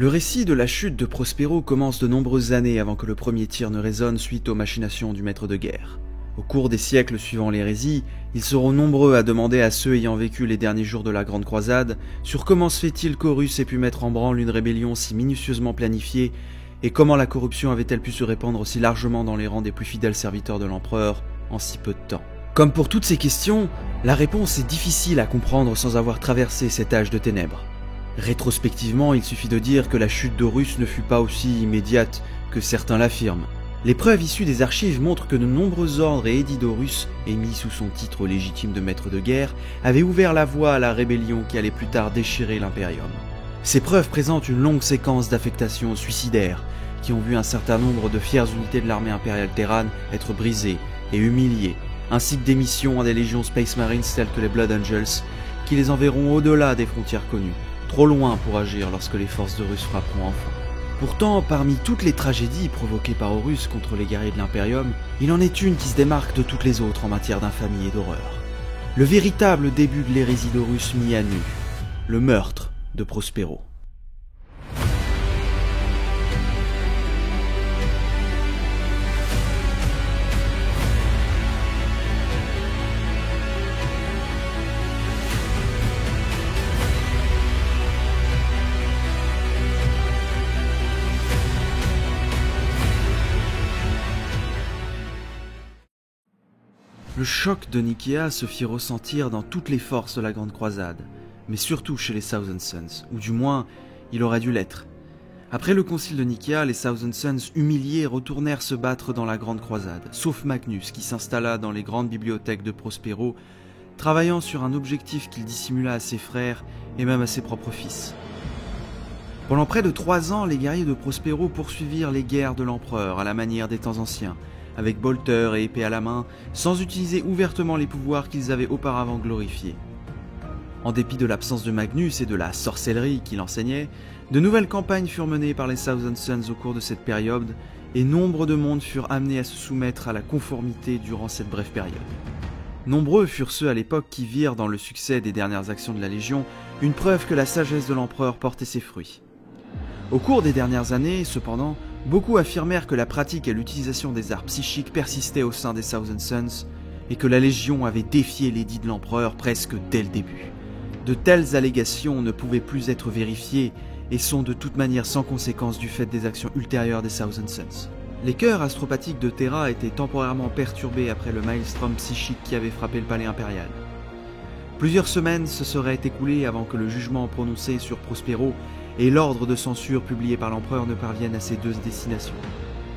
Le récit de la chute de Prospero commence de nombreuses années avant que le premier tir ne résonne suite aux machinations du maître de guerre. Au cours des siècles suivant l'hérésie, ils seront nombreux à demander à ceux ayant vécu les derniers jours de la Grande Croisade sur comment se fait-il qu'Horus ait pu mettre en branle une rébellion si minutieusement planifiée et comment la corruption avait-elle pu se répandre aussi largement dans les rangs des plus fidèles serviteurs de l'empereur en si peu de temps. Comme pour toutes ces questions, la réponse est difficile à comprendre sans avoir traversé cet âge de ténèbres. Rétrospectivement, il suffit de dire que la chute d'Horus ne fut pas aussi immédiate que certains l'affirment. Les preuves issues des archives montrent que de nombreux ordres et édits d'Horus, émis sous son titre légitime de maître de guerre, avaient ouvert la voie à la rébellion qui allait plus tard déchirer l'Imperium. Ces preuves présentent une longue séquence d'affectations suicidaires, qui ont vu un certain nombre de fières unités de l'armée impériale terrane être brisées et humiliées, ainsi que des missions à des légions Space Marines telles que les Blood Angels, qui les enverront au-delà des frontières connues, trop loin pour agir lorsque les forces d'Horus frapperont enfin. Pourtant, parmi toutes les tragédies provoquées par Horus contre les guerriers de l'Imperium, il en est une qui se démarque de toutes les autres en matière d'infamie et d'horreur. Le véritable début de l'hérésie d'Horus mis à nu, le meurtre de Prospero. Le choc de Nicaea se fit ressentir dans toutes les forces de la Grande Croisade, mais surtout chez les Thousand Sons, ou du moins, il aurait dû l'être. Après le concile de Nicaea, les Thousand Sons humiliés retournèrent se battre dans la Grande Croisade, sauf Magnus qui s'installa dans les grandes bibliothèques de Prospero, travaillant sur un objectif qu'il dissimula à ses frères et même à ses propres fils. Pendant près de 3 ans, les guerriers de Prospero poursuivirent les guerres de l'empereur à la manière des temps anciens, avec bolter et épée à la main, sans utiliser ouvertement les pouvoirs qu'ils avaient auparavant glorifiés. En dépit de l'absence de Magnus et de la sorcellerie qu'il enseignait, de nouvelles campagnes furent menées par les Thousand Sons au cours de cette période, et nombre de mondes furent amenés à se soumettre à la conformité durant cette brève période. Nombreux furent ceux à l'époque qui virent dans le succès des dernières actions de la Légion une preuve que la sagesse de l'empereur portait ses fruits. Au cours des dernières années, cependant, beaucoup affirmèrent que la pratique et l'utilisation des arts psychiques persistaient au sein des Thousand Sons et que la Légion avait défié l'édit de l'empereur presque dès le début. De telles allégations ne pouvaient plus être vérifiées et sont de toute manière sans conséquence du fait des actions ultérieures des Thousand Sons. Les cœurs astropathiques de Terra étaient temporairement perturbés après le maelstrom psychique qui avait frappé le palais impérial. Plusieurs semaines se seraient écoulées avant que le jugement prononcé sur Prospero et l'ordre de censure publié par l'empereur ne parviennent à ces deux destinations,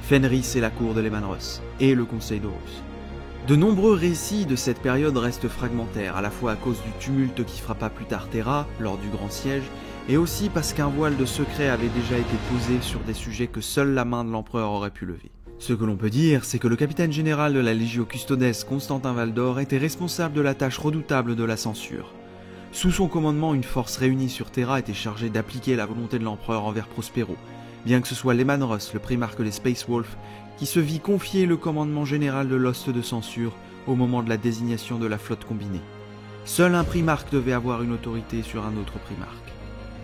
Fenris et la cour de Lemanros, et le conseil d'Horus. De nombreux récits de cette période restent fragmentaires, à la fois à cause du tumulte qui frappa plus tard Terra, lors du Grand Siège, et aussi parce qu'un voile de secret avait déjà été posé sur des sujets que seule la main de l'empereur aurait pu lever. Ce que l'on peut dire, c'est que le capitaine général de la Legio Custodes, Constantin Valdor, était responsable de la tâche redoutable de la censure. Sous son commandement, une force réunie sur Terra était chargée d'appliquer la volonté de l'empereur envers Prospero, bien que ce soit Lemanros, le primarque des Space Wolves, qui se vit confier le commandement général de l'ost de censure au moment de la désignation de la flotte combinée. Seul un primarque devait avoir une autorité sur un autre primarque.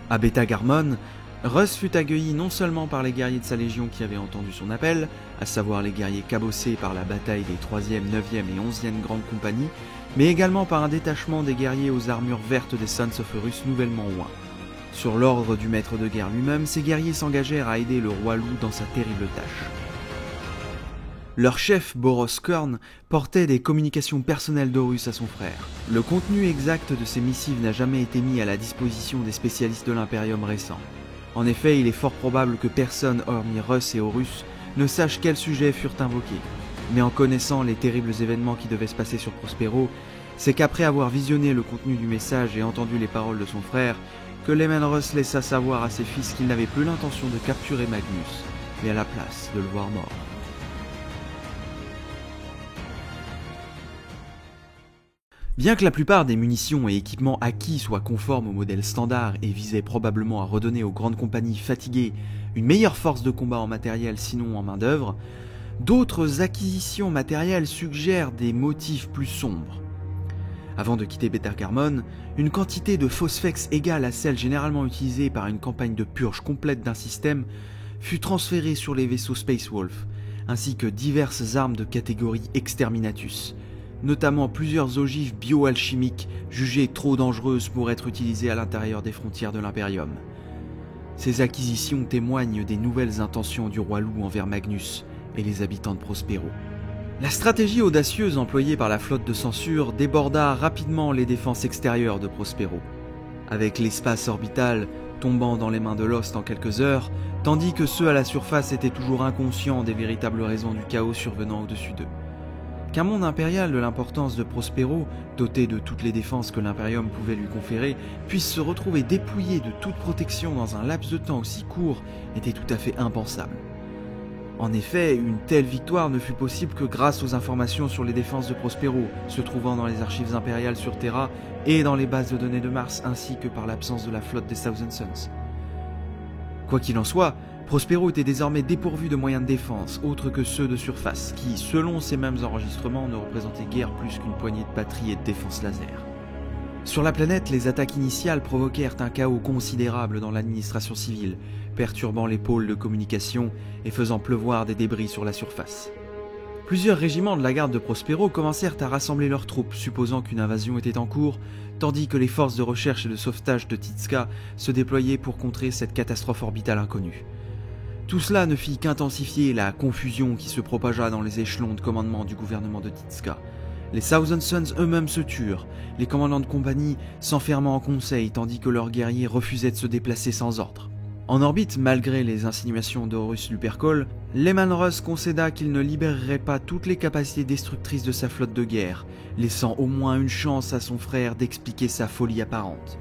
À Beta Garmon, Russ fut accueilli non seulement par les guerriers de sa légion qui avaient entendu son appel, à savoir les guerriers cabossés par la bataille des 3e, 9e et 11e grandes compagnies, mais également par un détachement des guerriers aux armures vertes des Sons of Horus nouvellement oints. Sur l'ordre du maître de guerre lui-même, ces guerriers s'engagèrent à aider le roi loup dans sa terrible tâche. Leur chef, Boros Korn, portait des communications personnelles d'Horus à son frère. Le contenu exact de ces missives n'a jamais été mis à la disposition des spécialistes de l'Imperium récents. En effet, il est fort probable que personne, hormis Russ et Horus, ne sache quels sujets furent invoqués. Mais en connaissant les terribles événements qui devaient se passer sur Prospero, c'est qu'après avoir visionné le contenu du message et entendu les paroles de son frère, que Lemanros laissa savoir à ses fils qu'il n'avait plus l'intention de capturer Magnus, mais à la place de le voir mort. Bien que la plupart des munitions et équipements acquis soient conformes au modèle standard et visaient probablement à redonner aux grandes compagnies fatiguées une meilleure force de combat en matériel sinon en main-d'œuvre, d'autres acquisitions matérielles suggèrent des motifs plus sombres. Avant de quitter Beta-Carmon, une quantité de phosphex égale à celle généralement utilisée par une campagne de purge complète d'un système fut transférée sur les vaisseaux Space Wolf, ainsi que diverses armes de catégorie Exterminatus, notamment plusieurs ogives bioalchimiques jugées trop dangereuses pour être utilisées à l'intérieur des frontières de l'Imperium. Ces acquisitions témoignent des nouvelles intentions du roi loup envers Magnus et les habitants de Prospero. La stratégie audacieuse employée par la flotte de censure déborda rapidement les défenses extérieures de Prospero, avec l'espace orbital tombant dans les mains de Lost en quelques heures, tandis que ceux à la surface étaient toujours inconscients des véritables raisons du chaos survenant au-dessus d'eux. Qu'un monde impérial de l'importance de Prospero, doté de toutes les défenses que l'Imperium pouvait lui conférer, puisse se retrouver dépouillé de toute protection dans un laps de temps aussi court était tout à fait impensable. En effet, une telle victoire ne fut possible que grâce aux informations sur les défenses de Prospero, se trouvant dans les archives impériales sur Terra et dans les bases de données de Mars, ainsi que par l'absence de la flotte des Thousand Suns. Quoi qu'il en soit, Prospero était désormais dépourvu de moyens de défense, autres que ceux de surface, qui, selon ces mêmes enregistrements, ne représentaient guère plus qu'une poignée de batteries et de défense laser. Sur la planète, les attaques initiales provoquèrent un chaos considérable dans l'administration civile, perturbant les pôles de communication et faisant pleuvoir des débris sur la surface. Plusieurs régiments de la garde de Prospero commencèrent à rassembler leurs troupes, supposant qu'une invasion était en cours, tandis que les forces de recherche et de sauvetage de Titska se déployaient pour contrer cette catastrophe orbitale inconnue. Tout cela ne fit qu'intensifier la confusion qui se propagea dans les échelons de commandement du gouvernement de Titska. Les Thousand Suns eux-mêmes se turent, les commandants de compagnie s'enfermant en conseil tandis que leurs guerriers refusaient de se déplacer sans ordre. En orbite, malgré les insinuations d'Horus Lupercal, Leman Russ concéda qu'il ne libérerait pas toutes les capacités destructrices de sa flotte de guerre, laissant au moins une chance à son frère d'expliquer sa folie apparente.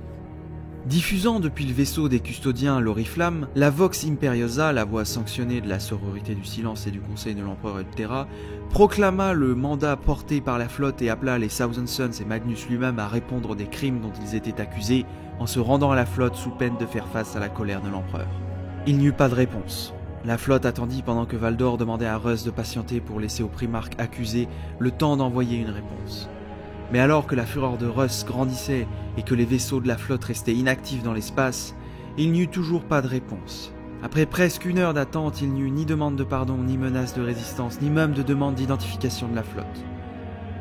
Diffusant depuis le vaisseau des custodiens l'Oriflamme, la Vox Imperiosa, la voix sanctionnée de la sororité du silence et du conseil de l'empereur Eltera, proclama le mandat porté par la flotte et appela les Thousand Suns et Magnus lui-même à répondre des crimes dont ils étaient accusés en se rendant à la flotte sous peine de faire face à la colère de l'empereur. Il n'y eut pas de réponse. La flotte attendit pendant que Valdor demandait à Russ de patienter pour laisser au primarque accusé le temps d'envoyer une réponse. Mais alors que la fureur de Russ grandissait et que les vaisseaux de la flotte restaient inactifs dans l'espace, il n'y eut toujours pas de réponse. Après presque une heure d'attente, il n'y eut ni demande de pardon, ni menace de résistance, ni même de demande d'identification de la flotte.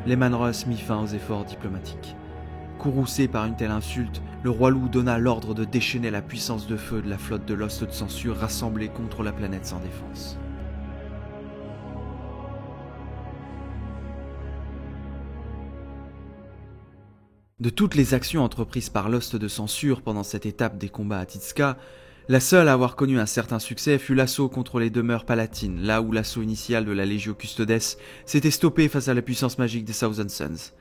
Leman Russ mit fin aux efforts diplomatiques. Courroucé par une telle insulte, le roi loup donna l'ordre de déchaîner la puissance de feu de la flotte de Lost de censure rassemblée contre la planète sans défense. De toutes les actions entreprises par Lost de censure pendant cette étape des combats à Titska, la seule à avoir connu un certain succès fut l'assaut contre les demeures palatines, là où l'assaut initial de la Legio Custodes s'était stoppé face à la puissance magique des Thousand Suns.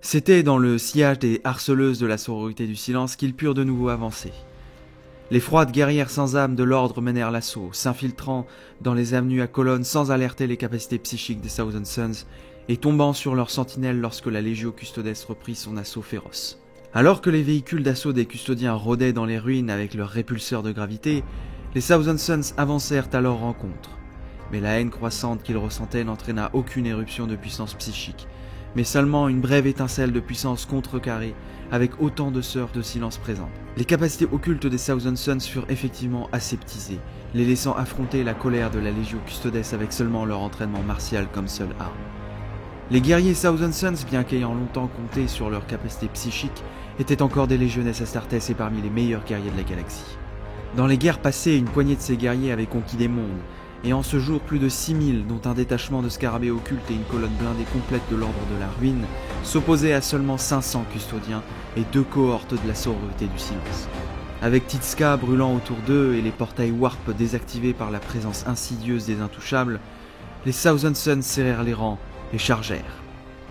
C'était dans le sillage des harceleuses de la sororité du silence qu'ils purent de nouveau avancer. Les froides guerrières sans âme de l'ordre menèrent l'assaut, s'infiltrant dans les avenues à colonnes sans alerter les capacités psychiques des Thousand Suns et tombant sur leurs sentinelles lorsque la Legio Custodes reprit son assaut féroce. Alors que les véhicules d'assaut des custodiens rôdaient dans les ruines avec leurs répulseurs de gravité, les Thousand Suns avancèrent à leur rencontre. Mais la haine croissante qu'ils ressentaient n'entraîna aucune éruption de puissance psychique, mais seulement une brève étincelle de puissance contrecarrée avec autant de sœurs de silence présentes. Les capacités occultes des Thousand Suns furent effectivement aseptisées, les laissant affronter la colère de la Legio Custodes avec seulement leur entraînement martial comme seule arme. Les guerriers Thousand Suns, bien qu'ayant longtemps compté sur leurs capacités psychiques, étaient encore des légionnaires Astartes et parmi les meilleurs guerriers de la galaxie. Dans les guerres passées, une poignée de ces guerriers avait conquis des mondes, et en ce jour plus de 6000, dont un détachement de scarabées occultes et une colonne blindée complète de l'ordre de la ruine, s'opposaient à seulement 500 custodiens et 2 cohortes de la sororité du silence. Avec Titska brûlant autour d'eux et les portails Warp désactivés par la présence insidieuse des intouchables, les Thousand Suns serrèrent les rangs et chargèrent.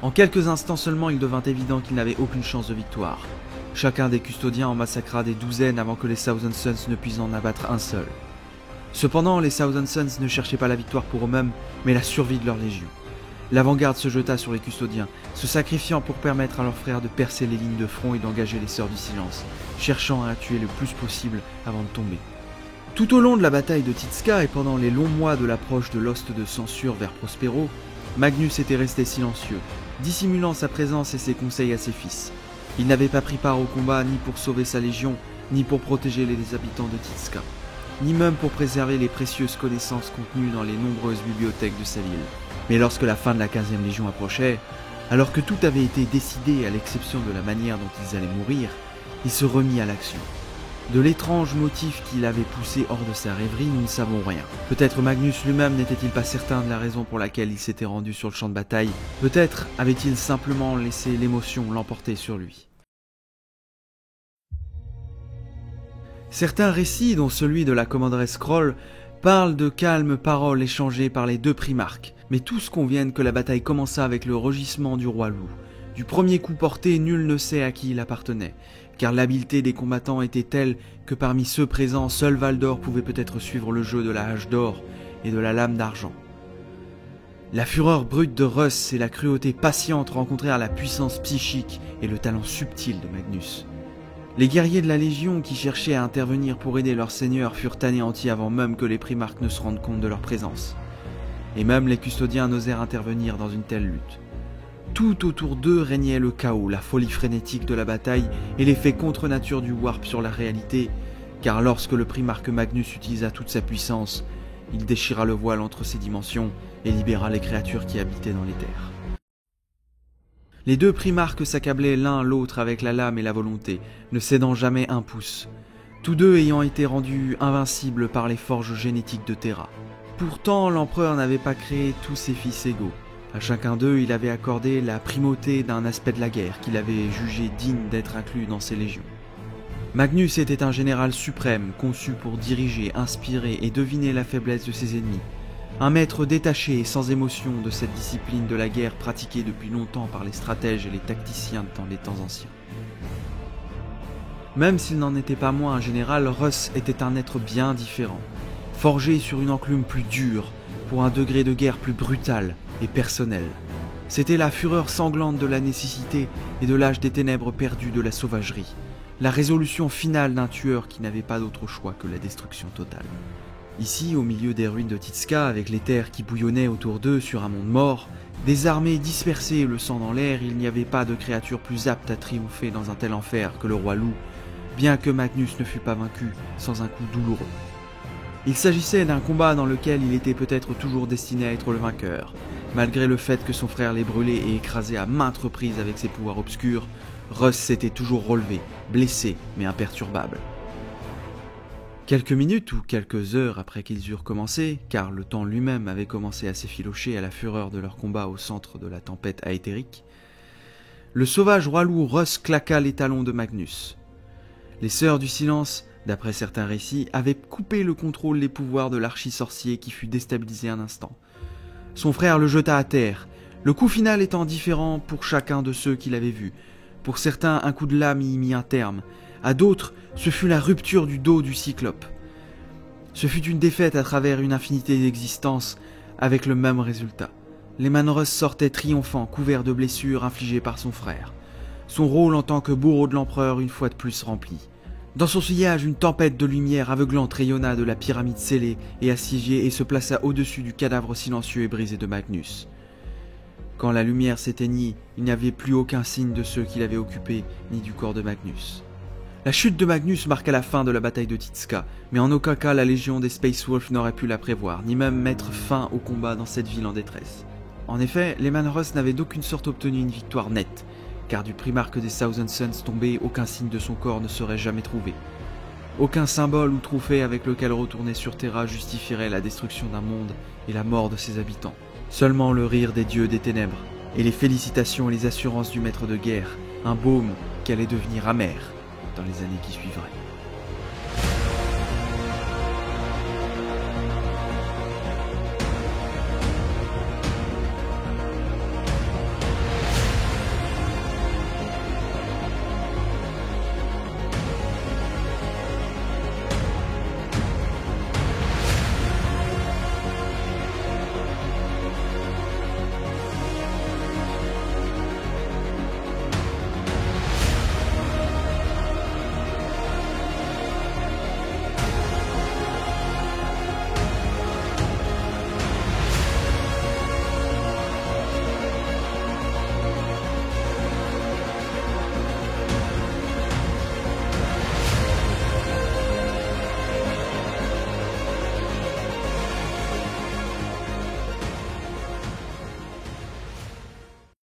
En quelques instants seulement, il devint évident qu'ils n'avaient aucune chance de victoire. Chacun des custodiens en massacra des douzaines avant que les Thousand Suns ne puissent en abattre un seul. Cependant, les Thousand Suns ne cherchaient pas la victoire pour eux-mêmes, mais la survie de leur légion. L'avant-garde se jeta sur les custodiens, se sacrifiant pour permettre à leurs frères de percer les lignes de front et d'engager les Sœurs du Silence, cherchant à tuer le plus possible avant de tomber. Tout au long de la bataille de Titska et pendant les longs mois de l'approche de Lost de censure vers Prospero, Magnus était resté silencieux, dissimulant sa présence et ses conseils à ses fils. Il n'avait pas pris part au combat ni pour sauver sa légion, ni pour protéger les habitants de Titska, ni même pour préserver les précieuses connaissances contenues dans les nombreuses bibliothèques de sa ville. Mais lorsque la fin de la 15e Légion approchait, alors que tout avait été décidé à l'exception de la manière dont ils allaient mourir, il se remit à l'action. De l'étrange motif qui l'avait poussé hors de sa rêverie, nous ne savons rien. Peut-être Magnus lui-même n'était-il pas certain de la raison pour laquelle il s'était rendu sur le champ de bataille. Peut-être avait-il simplement laissé l'émotion l'emporter sur lui. Certains récits, dont celui de la commanderesse Skroll, parlent de calmes paroles échangées par les deux primarques, mais tous conviennent que la bataille commença avec le rugissement du roi loup. Du premier coup porté, nul ne sait à qui il appartenait, car l'habileté des combattants était telle que parmi ceux présents, seul Valdor pouvait peut-être suivre le jeu de la hache d'or et de la lame d'argent. La fureur brute de Russ et la cruauté patiente rencontrèrent la puissance psychique et le talent subtil de Magnus. Les guerriers de la Légion qui cherchaient à intervenir pour aider leur seigneur furent anéantis avant même que les primarques ne se rendent compte de leur présence. Et même les custodiens n'osèrent intervenir dans une telle lutte. Tout autour d'eux régnait le chaos, la folie frénétique de la bataille et l'effet contre-nature du warp sur la réalité, car lorsque le primarque Magnus utilisa toute sa puissance, il déchira le voile entre ses dimensions et libéra les créatures qui habitaient dans les terres. Les deux primarques s'accablaient l'un l'autre avec la lame et la volonté, ne cédant jamais un pouce, tous deux ayant été rendus invincibles par les forges génétiques de Terra. Pourtant, l'empereur n'avait pas créé tous ses fils égaux. À chacun d'eux, il avait accordé la primauté d'un aspect de la guerre qu'il avait jugé digne d'être inclus dans ses légions. Magnus était un général suprême, conçu pour diriger, inspirer et deviner la faiblesse de ses ennemis. Un maître détaché et sans émotion de cette discipline de la guerre pratiquée depuis longtemps par les stratèges et les tacticiens dans les temps anciens. Même s'il n'en était pas moins un général, Russ était un être bien différent, forgé sur une enclume plus dure, pour un degré de guerre plus brutal et personnel. C'était la fureur sanglante de la nécessité et de l'âge des ténèbres perdu de la sauvagerie, la résolution finale d'un tueur qui n'avait pas d'autre choix que la destruction totale. Ici, au milieu des ruines de Titska, avec les terres qui bouillonnaient autour d'eux sur un monde mort, des armées dispersées et le sang dans l'air, il n'y avait pas de créature plus apte à triompher dans un tel enfer que le roi loup, bien que Magnus ne fût pas vaincu sans un coup douloureux. Il s'agissait d'un combat dans lequel il était peut-être toujours destiné à être le vainqueur. Malgré le fait que son frère l'ait brûlé et écrasé à maintes reprises avec ses pouvoirs obscurs, Russ s'était toujours relevé, blessé mais imperturbable. Quelques minutes ou quelques heures après qu'ils eurent commencé, car le temps lui-même avait commencé à s'effilocher à la fureur de leur combat au centre de la tempête aéthérique, le sauvage roi loup Russ claqua les talons de Magnus. Les sœurs du silence, d'après certains récits, avaient coupé le contrôle des pouvoirs de l'archi-sorcier qui fut déstabilisé un instant. Son frère le jeta à terre, le coup final étant différent pour chacun de ceux qui l'avaient vu. Pour certains, un coup de lame y mit un terme. À d'autres, ce fut la rupture du dos du cyclope. Ce fut une défaite à travers une infinité d'existences, avec le même résultat. Les Manruss sortaient triomphants, couverts de blessures infligées par son frère. Son rôle en tant que bourreau de l'empereur une fois de plus rempli. Dans son sillage, une tempête de lumière aveuglante rayonna de la pyramide scellée et assiégée et se plaça au-dessus du cadavre silencieux et brisé de Magnus. Quand la lumière s'éteignit, il n'y avait plus aucun signe de ceux qui l'avaient occupé, ni du corps de Magnus. La chute de Magnus marqua la fin de la bataille de Titska, mais en aucun cas la légion des Space Wolves n'aurait pu la prévoir, ni même mettre fin au combat dans cette ville en détresse. En effet, les Manruss n'avaient d'aucune sorte obtenu une victoire nette, car du primarque des Thousand Suns tombé, aucun signe de son corps ne serait jamais trouvé. Aucun symbole ou trophée avec lequel retourner sur Terra justifierait la destruction d'un monde et la mort de ses habitants. Seulement le rire des dieux des ténèbres, et les félicitations et les assurances du maître de guerre, un baume qui allait devenir amer dans les années qui suivraient.